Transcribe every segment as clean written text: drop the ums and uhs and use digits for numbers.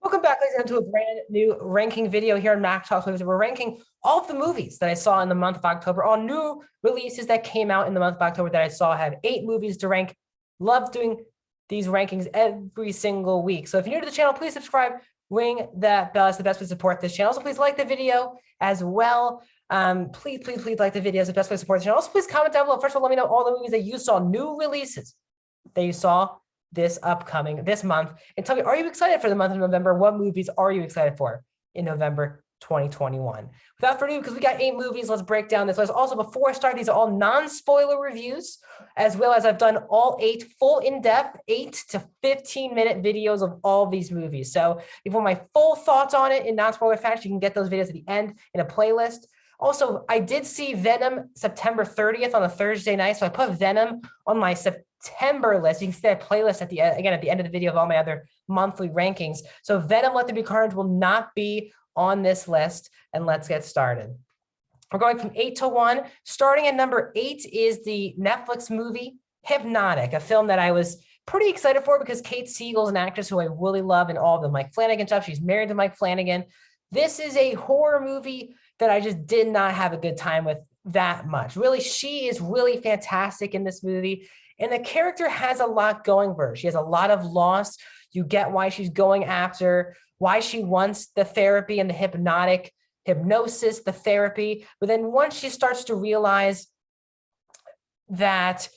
Welcome back, ladies and gentlemen, to a brand new ranking video here on Mac Talks Movies. We're ranking all of the movies that I saw in the month of October, all new releases that came out in the month of October that I saw. I have 8 movies to rank. Love doing these rankings every single week. So if you're new to the channel, please subscribe, ring that bell. It's the best way to support this channel. Also, please like the video as well. Please like the video. It's the best way to support the channel. Also, please comment down below. First of all, let me know all the movies that you saw, new releases that you saw this month, and tell me, are you excited for the month of November? What movies are you excited for in November 2021? Without further ado, because we got 8 movies, let's break down this list. Also, before I start, these are all non-spoiler reviews, as well as I've done all 8 full in-depth 8 to 15-minute videos of all of these movies. So if you want my full thoughts on it in non-spoiler fashion, you can get those videos at the end in a playlist. Also, I did see Venom September 30th on a Thursday night, so I put Venom on my September list. You can see that playlist at the end, again, at the end of the video of all my other monthly rankings. So Venom Let There Be Carnage will not be on this list, and let's get started. We're going from 8 to 1. Starting at number 8 is the Netflix movie Hypnotic, a film that I was pretty excited for because Kate Siegel is an actress who I really love in all the Mike Flanagan stuff. She's married to Mike Flanagan. This is a horror movie that I just did not have a good time with that much. Really, she is really fantastic in this movie. And the character has a lot going for her. She has a lot of loss. You get why she's going after, why she wants the therapy and the hypnosis, the therapy. But then once she starts to realize that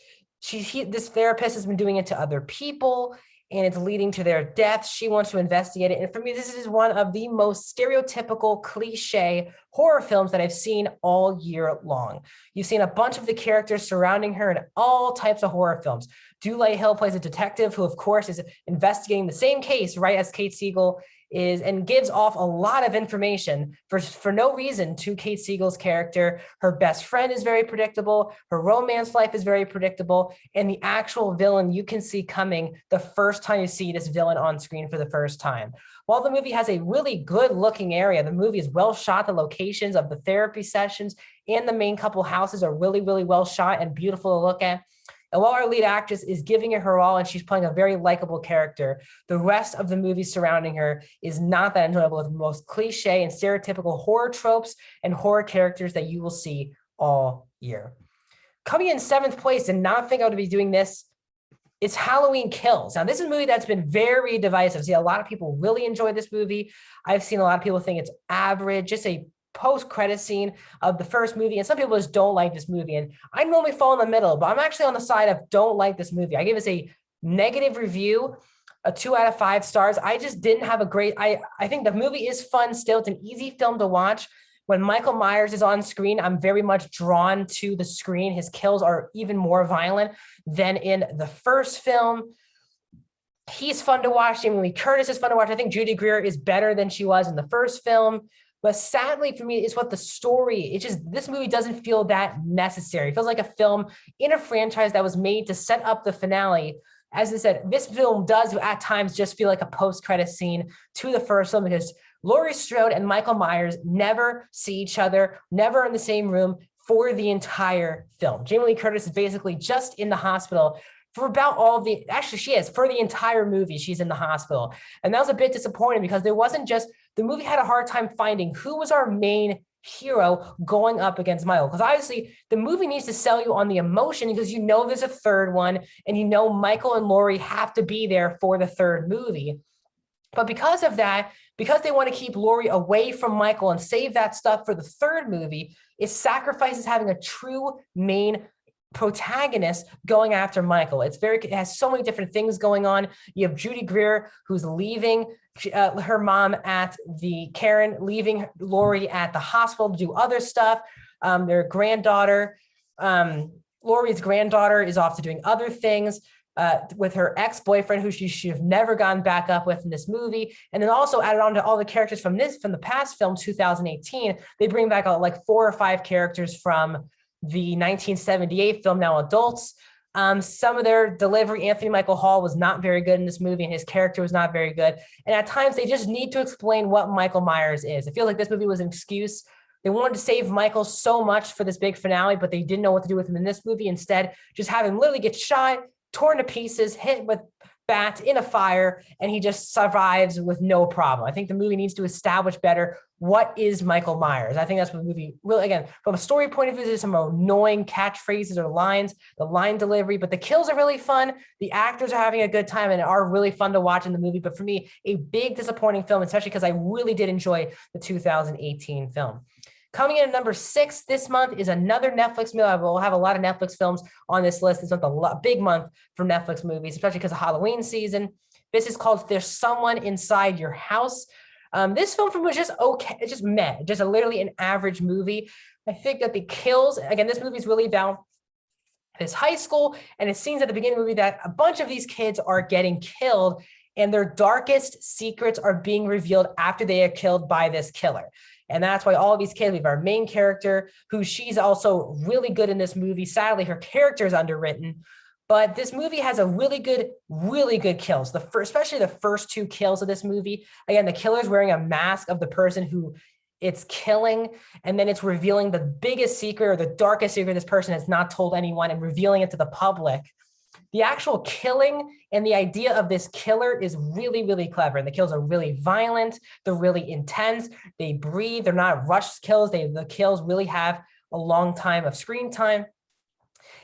this therapist has been doing it to other people and it's leading to their death, she wants to investigate it. And for me, this is one of the most stereotypical cliche horror films that I've seen all year long. You've seen a bunch of the characters surrounding her in all types of horror films. Dulé Hill plays a detective who, of course, is investigating the same case, right, as Kate Siegel is, and gives off a lot of information for no reason to Kate Siegel's character. Her best friend is very predictable. Her romance life is very predictable. And the actual villain you can see coming the first time you see this villain on screen for the first time. While the movie has a really good looking area, the movie is well shot. The locations of the therapy sessions and the main couple houses are really, really well shot and beautiful to look at. And while our lead actress is giving it her all and she's playing a very likable character, the rest of the movie surrounding her is not that enjoyable, with the most cliche and stereotypical horror tropes and horror characters that you will see all year. Coming in 7th place, did not think I would be doing this, it's Halloween Kills. Now, this is a movie that's been very divisive. I see a lot of people really enjoy this movie. I've seen a lot of people think it's average, just a post-credit scene of the first movie, and some people just don't like this movie. And I normally fall in the middle, but I'm actually on the side of don't like this movie. I give this a negative review, a 2 out of 5 stars. I just didn't have a great, I think the movie is fun still. It's an easy film to watch. When Michael Myers is on screen, I'm very much drawn to the screen. His kills are even more violent than in the first film. He's fun to watch. Jamie Lee Curtis is fun to watch. I think Judy Greer is better than she was in the first film. But sadly for me, it's what the story, it's just, this movie doesn't feel that necessary. It feels like a film in a franchise that was made to set up the finale. As I said, this film does at times just feel like a post-credit scene to the first film, because Laurie Strode and Michael Myers never see each other, never in the same room for the entire film. Jamie Lee Curtis is basically just in the hospital for about actually she is, for the entire movie, she's in the hospital. And that was a bit disappointing because there wasn't just, the movie had a hard time finding who was our main hero going up against Michael. Because obviously the movie needs to sell you on the emotion, because you know there's a third one and you know Michael and Laurie have to be there for the third movie. But because of that, because they want to keep Laurie away from Michael and save that stuff for the third movie, it sacrifices having a true main protagonist going after Michael. It has so many different things going on. You have Judy Greer, who's leaving her mom at Karen, leaving Laurie at the hospital to do other stuff. Their granddaughter, Laurie's granddaughter, is off to doing other things with her ex-boyfriend, who she should have never gone back up with in this movie. And then also added on to all the characters from the past film, 2018, they bring back like 4 or 5 characters from the 1978 film, now adults. Some of their delivery, Anthony Michael Hall was not very good in this movie, and his character was not very good. And at times they just need to explain what Michael Myers is. I feel like this movie was an excuse. They wanted to save Michael so much for this big finale, but they didn't know what to do with him in this movie. Instead, just have him literally get shot, torn to pieces, hit with bat in a fire, and he just survives with no problem. I think the movie needs to establish better what is Michael Myers. I think that's what the movie really, again, from a story point of view, there's some annoying catchphrases or lines, the line delivery, but the kills are really fun. The actors are having a good time and are really fun to watch in the movie. But for me, a big disappointing film, especially because I really did enjoy the 2018 film. Coming in at number 6 this month is another Netflix movie. We'll have a lot of Netflix films on this list. This month, big month for Netflix movies, especially because of Halloween season. This is called There's Someone Inside Your House. This film from was just okay, it's just meh, just literally an average movie. I think that the kills, again, this movie is really about this high school, and it seems at the beginning of the movie that a bunch of these kids are getting killed, and their darkest secrets are being revealed after they are killed by this killer. And that's why all of these kids, we have our main character, who she's also really good in this movie. Sadly, her character is underwritten, but this movie has a really good kills. Especially the first 2 kills of this movie. Again, the killer's wearing a mask of the person who it's killing, and then it's revealing the biggest secret or the darkest secret this person has not told anyone and revealing it to the public. The actual killing and the idea of this killer is really clever. And the kills are really violent. They're really intense. They breathe. They're not rushed kills. The kills really have a long time of screen time.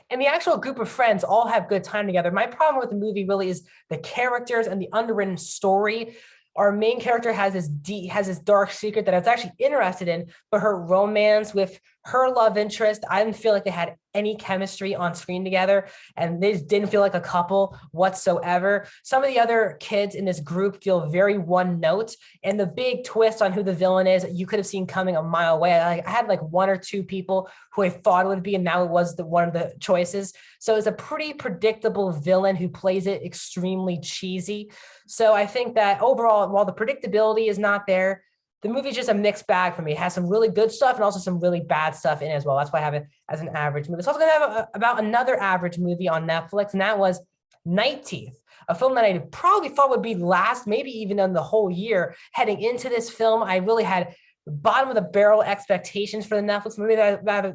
And the actual group of friends all have good time together. My problem with the movie really is the characters and the underwritten story. Our main character has this dark secret that I was actually interested in, but her romance with her love interest, I didn't feel like they had any chemistry on screen together, and they just didn't feel like a couple whatsoever. Some of the other kids in this group feel very one note, and the big twist on who the villain is, you could have seen coming a mile away. I had like 1 or 2 people who I thought it would be, and now it was one of the choices. So it's a pretty predictable villain who plays it extremely cheesy. So I think that overall, while the predictability is not there, the movie's just a mixed bag for me. It has some really good stuff and also some really bad stuff in it as well. That's why I have it as an average movie. So I was going to have about another average movie on Netflix, and that was Night Teeth, a film that I probably thought would be last, maybe even in the whole year. Heading into this film, I really had bottom of the barrel expectations for the Netflix movie.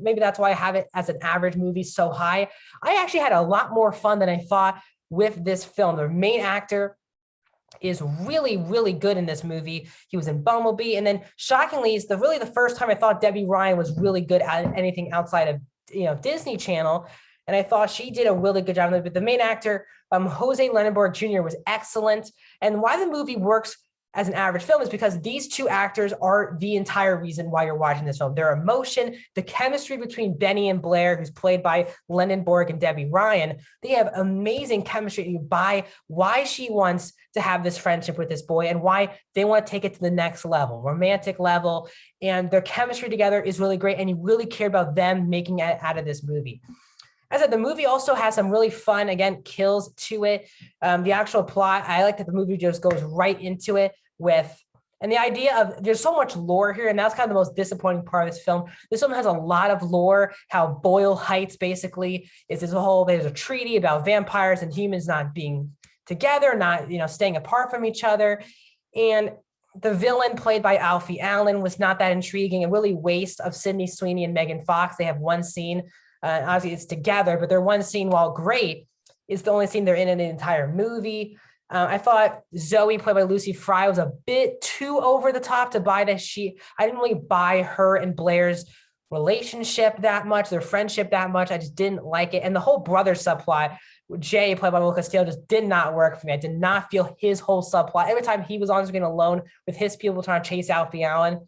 Maybe that's why I have it as an average movie so high. I actually had a lot more fun than I thought with this film. The main actor is really good in this movie. He was in Bumblebee, and then shockingly, it's really the first time I thought Debbie Ryan was really good at anything outside of Disney Channel, and I thought she did a really good job. But the main actor, Jose Lenenborg Jr., was excellent. And why the movie works as an average film is because these 2 actors are the entire reason why you're watching this film. Their emotion, the chemistry between Benny and Blair, who's played by Lenenborg and Debbie Ryan, they have amazing chemistry. You buy why she wants to have this friendship with this boy and why they want to take it to the next level, romantic level. And their chemistry together is really great. And you really care about them making it out of this movie. As I said, the movie also has some really fun, again, kills to it. The actual plot, I like that the movie just goes right into it and the idea of there's so much lore here, and that's kind of the most disappointing part of this film. This film has a lot of lore, how Boyle Heights basically is there's a treaty about vampires and humans not being together, not, staying apart from each other. And the villain played by Alfie Allen was not that intriguing, a really waste of Sydney Sweeney and Megan Fox. They have one scene, obviously it's together, but their one scene, while great, is the only scene they're in the entire movie. I thought Zoe, played by Lucy Fry, was a bit too over the top to buy that I didn't really buy her and Blair's relationship that much, their friendship that much. I just didn't like it. And the whole brother subplot, Jay, played by Will Castillo, just did not work for me. I did not feel his whole subplot. Every time he was on screen alone with his people trying to chase Alfie Allen,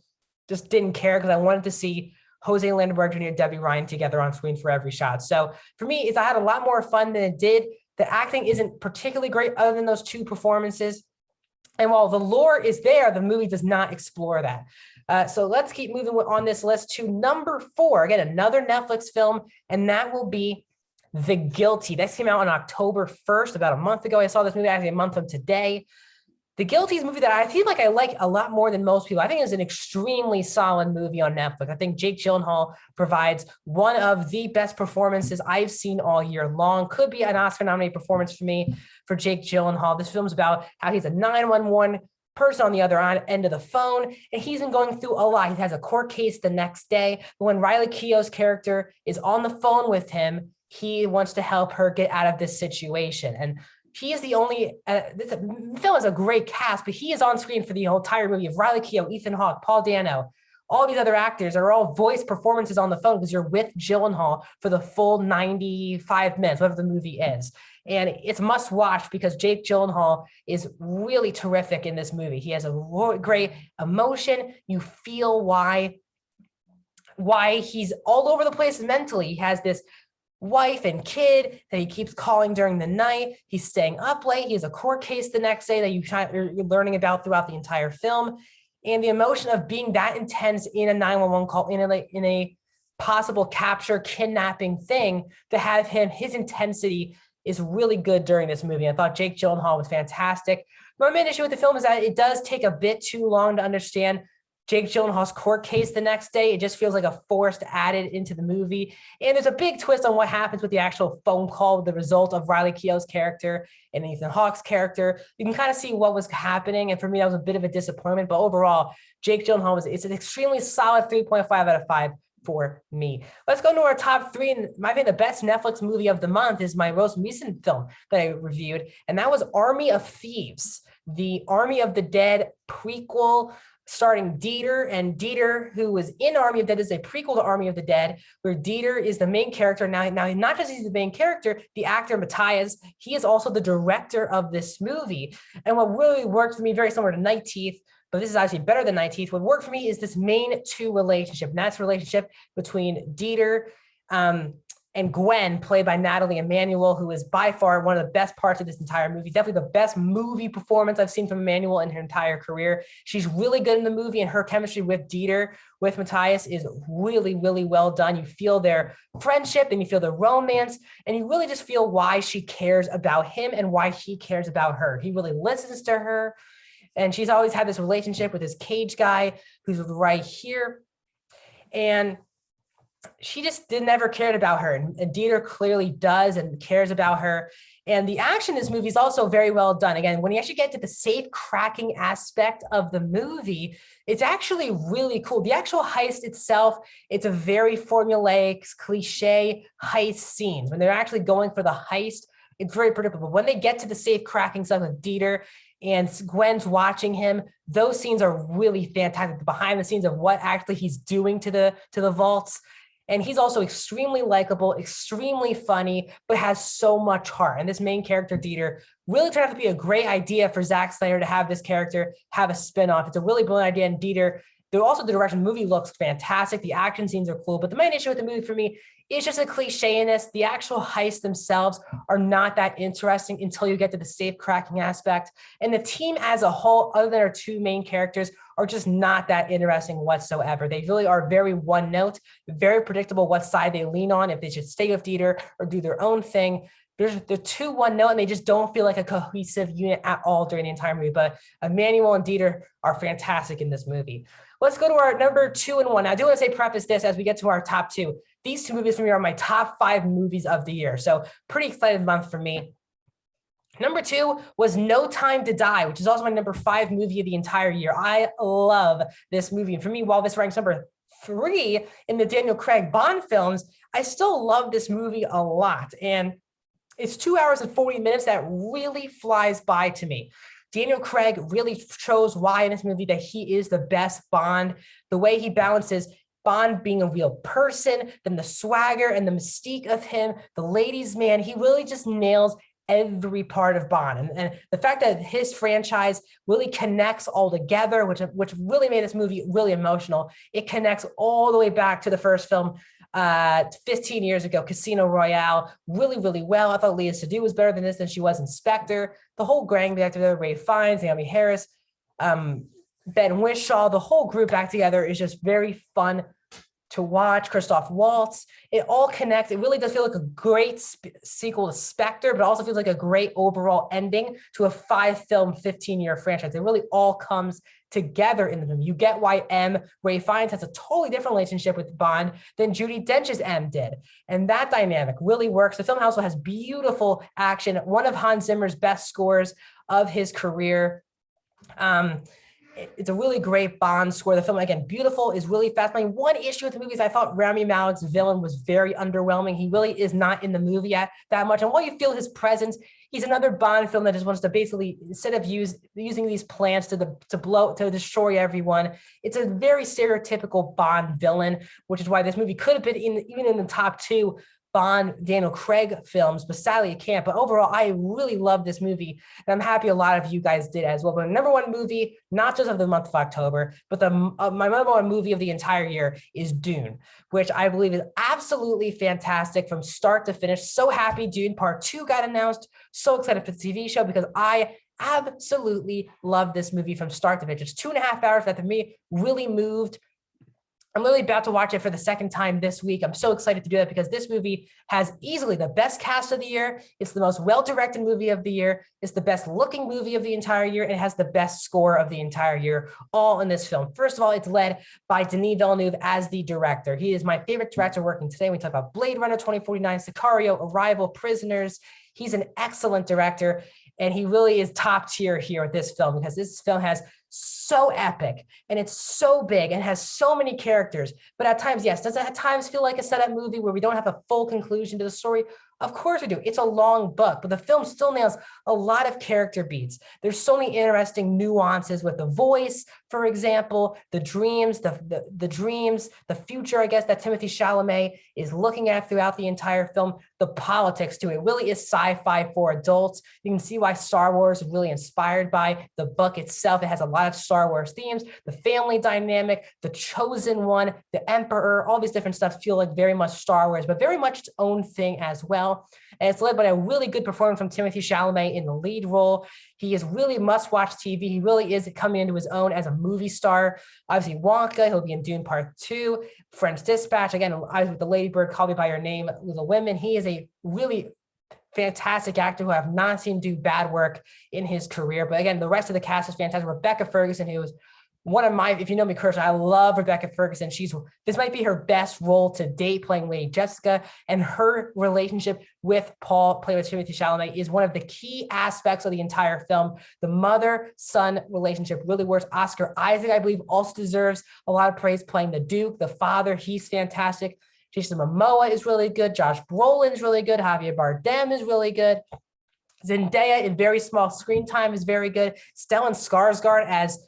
just didn't care because I wanted to see Jose Lenenborg Jr. and Debbie Ryan together on screen for every shot. So for me, I had a lot more fun than it did. The acting isn't particularly great other than those 2 performances. And while the lore is there, the movie does not explore that. So let's keep moving on this list to number 4. Again, another Netflix film, and that will be The Guilty. This came out on October 1st, about a month ago. I saw this movie actually a month from today. The Guilty is a movie that I feel like I like a lot more than most people. I think it's an extremely solid movie on Netflix. I think Jake Gyllenhaal provides one of the best performances I've seen all year long. Could be an Oscar-nominated performance for me for Jake Gyllenhaal. This film's about how he's a 911 person on the other end of the phone, and he's been going through a lot. He has a court case the next day. But when Riley Keough's character is on the phone with him, he wants to help her get out of this situation. And he is the only, this film has a great cast, but he is on screen for the whole entire movie of Riley Keough, Ethan Hawke, Paul Dano. All these other actors are all voice performances on the phone because you're with Gyllenhaal for the full 95 minutes, whatever the movie is. And it's must watch because Jake Gyllenhaal is really terrific in this movie. He has a great emotion. You feel why he's all over the place mentally. He has this wife and kid that he keeps calling during the night. He's staying up late. He has a court case the next day that you're learning about throughout the entire film. And the emotion of being that intense in a 911 call, in a possible capture, kidnapping thing, to have his intensity is really good during this movie. I thought Jake Gyllenhaal was fantastic. My main issue with the film is that it does take a bit too long to understand Jake Gyllenhaal's court case the next day. It just feels like a forced added into the movie. And there's a big twist on what happens with the actual phone call, the result of Riley Keough's character and Ethan Hawke's character. You can kind of see what was happening. And for me, that was a bit of a disappointment. But overall, Jake Gyllenhaal it's an extremely solid 3.5 out of 5 for me. Let's go to our top 3. And I think the best Netflix movie of the month is my most recent film that I reviewed. And that was Army of Thieves, the Army of the Dead prequel, starring Dieter. And Dieter, who was in Army of the Dead, is a prequel to Army of the Dead, where Dieter is the main character. Now not just he's the main character, the actor Matthias, he is also the director of this movie. And what really worked for me, very similar to Night Teeth, but this is actually better than Night Teeth, what worked for me is this main two relationship. And that's the relationship between Dieter and Gwen, played by Natalie Emmanuel, who is by far one of the best parts of this entire movie. Definitely the best movie performance I've seen from Emmanuel in her entire career. She's really good in the movie, and her chemistry with Dieter, with Matthias, is really, really well done. You feel their friendship and you feel the romance, and you really just feel why she cares about him and why he cares about her. He really listens to her, and she's always had this relationship with this cage guy who's right here. And she just never cared about her, and Dieter clearly does and cares about her. And the action in this movie is also very well done. Again, when you actually get to the safe cracking aspect of the movie, it's actually really cool. The actual heist itself, it's a very formulaic, cliche heist scene. When they're actually going for the heist, it's very predictable. When they get to the safe cracking stuff with Dieter and Gwen's watching him, those scenes are really fantastic. The behind the scenes of what actually he's doing to the vaults. And he's also extremely likable, extremely funny, but has so much heart. And this main character, Dieter, really turned out to be a great idea for Zack Snyder to have this character have a spinoff. It's a really brilliant idea. And Dieter, also the direction of the movie looks fantastic. The action scenes are cool. But the main issue with the movie for me is just a cliche-ness. The actual heists themselves are not that interesting until you get to the safe cracking aspect. And the team as a whole, other than our two main characters, are just not that interesting whatsoever. They really are very one note, very predictable what side they lean on, if they should stay with Dieter or do their own thing. They're too one note, and they just don't feel like a cohesive unit at all during the entire movie. But Emmanuel and Dieter are fantastic in this movie. Let's go to our number 2 and 1. Now, I do want to preface this as we get to our top 2. These 2 movies for me are my top 5 movies of the year. So pretty excited month for me. Number 2 was No Time to Die, which is also my number 5 movie of the entire year. I love this movie. And for me, while this ranks number 3 in the Daniel Craig Bond films, I still love this movie a lot. And it's 2 hours and 40 minutes that really flies by to me. Daniel Craig really shows why in this movie that he is the best Bond. The way he balances Bond being a real person, then the swagger and the mystique of him, the ladies' man, he really just nails every part of Bond. And the fact that his franchise really connects all together, which really made this movie really emotional. It connects all the way back to the first film 15 years ago, Casino Royale, really, really well. I thought Léa Seydoux was better than this than she was in Spectre. The whole gang back together, Ralph Fiennes, Naomi Harris, Ben Whishaw, the whole group back together is just very fun to watch. Christoph Waltz, it all connects. It really does feel like a great sequel to Spectre, but also feels like a great overall ending to a 5-film, 15-year franchise. It really all comes together in the movie. You get why Ralph Fiennes has a totally different relationship with Bond than Judi Dench's M did. And that dynamic really works. The film also has beautiful action, one of Hans Zimmer's best scores of his career. It's a really great Bond score. The film, again, beautiful, is really fascinating. One issue with the movie is I thought Rami Malek's villain was very underwhelming. He really is not in the movie that much. And while you feel his presence, he's another Bond film that just wants to basically, instead of using these plants to destroy everyone, it's a very stereotypical Bond villain, which is why this movie could have been even in the top 2 Bond Daniel Craig films, but sadly it can't. But overall, I really love this movie, and I'm happy a lot of you guys did as well. But number 1 movie, not just of the month of October, but my number 1 movie of the entire year is Dune, which I believe is absolutely fantastic from start to finish. So happy Dune Part 2 got announced. So excited for the TV show because I absolutely love this movie from start to finish. It's 2.5 hours that, to me, really moved. I'm literally about to watch it for the second time this week. I'm so excited to do that because this movie has easily the best cast of the year. It's the most well-directed movie of the year. It's the best looking movie of the entire year. And it has the best score of the entire year, all in this film. First of all, it's led by Denis Villeneuve as the director. He is my favorite director working today. We talk about Blade Runner 2049, Sicario, Arrival, Prisoners. He's an excellent director. And he really is top tier here with this film because this film has so epic and it's so big and has so many characters. But at times, yes, does it at times feel like a setup movie where we don't have a full conclusion to the story? Of course we do. It's a long book, but the film still nails a lot of character beats. There's so many interesting nuances with the voice, for example, the dreams, the dreams, the future, I guess, that Timothée Chalamet is looking at throughout the entire film, the politics to it. It really is sci-fi for adults. You can see why Star Wars is really inspired by the book itself. It has a lot of Star Wars themes, the family dynamic, the chosen one, the emperor, all these different stuff feel like very much Star Wars, but very much its own thing as well. And it's led by a really good performance from Timothée Chalamet in the lead role. He is really must-watch TV. He really is coming into his own as a movie star. Obviously, Wonka, he'll be in Dune Part 2, French Dispatch. Again, I was with the Lady Bird, Call Me By Your Name, Little Women. He is a really fantastic actor who I have not seen do bad work in his career. But again, the rest of the cast is fantastic. Rebecca Ferguson, who was one of my, if you know me personally, I love Rebecca Ferguson. This might be her best role to date, playing Lady Jessica, and her relationship with Paul, played with Timothée Chalamet, is one of the key aspects of the entire film. The mother-son relationship really works. Oscar Isaac, I believe, also deserves a lot of praise playing the Duke, the father. He's fantastic. Jason Momoa is really good. Josh Brolin is really good. Javier Bardem is really good. Zendaya in very small screen time is very good. Stellan Skarsgård as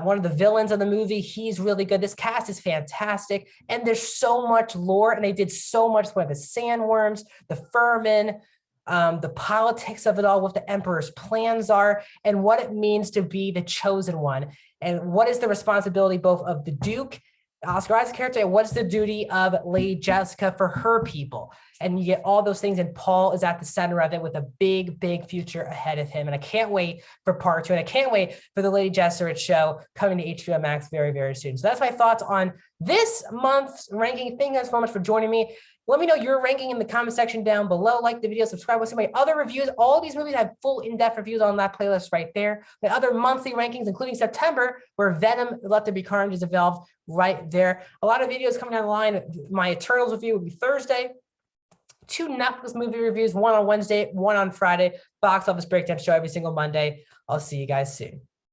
one of the villains of the movie, he's really good. This cast is fantastic, and there's so much lore, and they did so much with the sandworms, the Furman, the politics of it all, what the Emperor's plans are, and what it means to be the chosen one, and what is the responsibility both of the Duke, Oscar Isaac's character, and what's the duty of Lady Jessica for her people. And you get all those things, and Paul is at the center of it with a big, big future ahead of him. And I can't wait for Part 2, and I can't wait for the Lady Jessica show coming to HBO Max very, very soon. So that's my thoughts on this month's ranking. Thank you guys so much for joining me. Let me know your ranking in the comment section down below. Like the video, subscribe. With some of my other reviews. All these movies have full in-depth reviews on that playlist right there. My other monthly rankings, including September, where Venom, Let There Be Carnage is involved, right there. A lot of videos coming down the line. My Eternals review will be Thursday. 2 Netflix movie reviews, one on Wednesday, one on Friday. Box office breakdown show every single Monday. I'll see you guys soon.